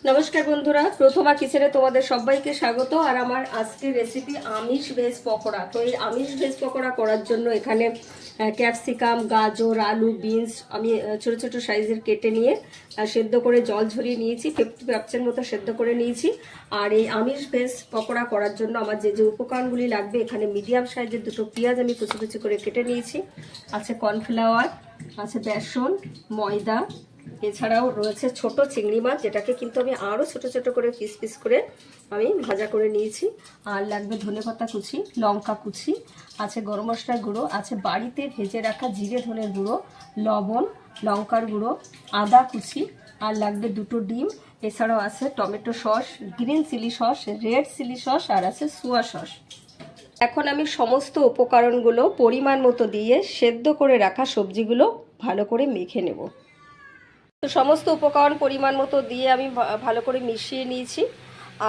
নমস্কার বন্ধুরা, প্রথমা কিচেনে তোমাদের সবাইকে স্বাগত। আর আমার আজকের রেসিপি আমিষ ভেজ পকোড়া। তো এই আমিষ ভেজ পকোড়া করার জন্য এখানে ক্যাপসিকাম, গাজর, আলু, বিনস আমি ছোট ছোট সাইজের কেটে নিয়ে সেদ্ধ করে জল ঝরিয়ে নিয়েছি। 50% মতো সেদ্ধ করে নিয়েছি। আর এই আমিষ ভেজ পকোড়া করার জন্য আমার যে যে উপকরণগুলি লাগবে, এখানে মিডিয়াম সাইজের দুটো পেঁয়াজ আমি কুচি কুচি করে কেটে নিয়েছি। আছে কর্নফ্লাওয়ার, আছে বেসন, ময়দা, এছাড়াও রয়েছে ছোট চিংড়ি মাছ, যেটাকে কিন্তু আমি আরও ছোট ছোট করে পিস পিস করে আমি ভাজা করে নিয়েছি। আর লাগবে ধনেপাতা কুচি, লঙ্কা কুচি, আছে গরম মশলার গুঁড়ো, আছে বাড়িতে ভেজে রাখা জিরে ধনের গুঁড়ো, লবণ, লঙ্কার গুঁড়ো, আদা কুচি, আর লাগবে দুটো ডিম। এছাড়াও আছে tomato sauce, green chilli sauce, red chilli sauce, আর আছে সোয়া সস। এখন আমি সমস্ত উপকরণগুলো পরিমাণ মতো দিয়ে সেদ্ধ করে রাখা সবজিগুলো ভালো করে মেখে নেব। তো সমস্ত উপকরণ পরিমাণ মতো দিয়ে আমি ভালো করে মিশিয়ে নিয়েছি।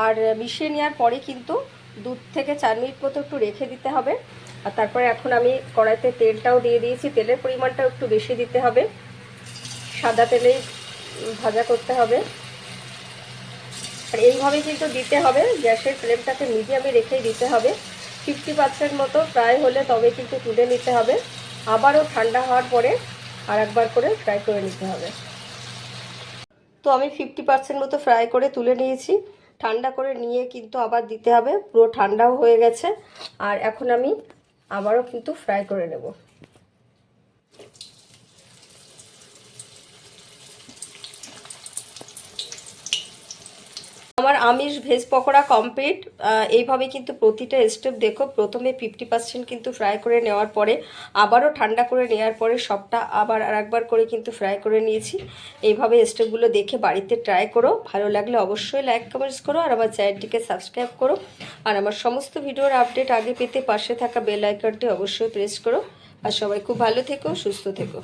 আর মিশিয়ে নেওয়ার পরে কিন্তু 2 থেকে 4 মিনিট মতো একটু রেখে দিতে হবে। আর তারপরে এখন আমি কড়াইতে তেলটাও দিয়ে দিয়েছি। তেলের পরিমাণটাও একটু বেশি দিতে হবে, সাদা তেলেই ভাজা করতে হবে। আর এইভাবে কিন্তু দিতে হবে, গ্যাসের ফ্লেমটাকে মিডিয়ামে রেখেই দিতে হবে। 50% মতো ফ্রাই হলে তবে কিন্তু তুলে নিতে হবে। আবারও ঠান্ডা হওয়ার পরে আর একবার করে ফ্রাই করে নিতে হবে। তো আমি 50% মতো ফ্রাই করে তুলে নিয়েছি। ঠান্ডা করে নিয়ে কিন্তু আবার দিতে হবে, পুরো ঠান্ডাও হয়ে গেছে। আর এখন আমি আবারও কিন্তু ফ্রাই করে নেব। আমার আমিষ ভেজ পকোড়া কমপ্লিট। এইভাবে কিন্তু প্রতিটা স্টেপ দেখো, প্রথমে 50% কিন্তু ফ্রাই করে নেওয়ার পরে আবারও ঠান্ডা করে নেওয়ার পরে সবটা আবার আরেকবার করে কিন্তু ফ্রাই করে নিয়েছি। এইভাবে স্টেপগুলো দেখে বাড়িতে ট্রাই করো। ভালো লাগলে অবশ্যই লাইক কমেন্টস করো, আর আমার চ্যানেলটিকে সাবস্ক্রাইব করো। আর আমার সমস্ত ভিডিওর আপডেট আগে পেতে পাশে থাকা বেল আইকনটি অবশ্যই প্রেস করো। আর সবাই খুব ভালো থেকো, সুস্থ থেকো।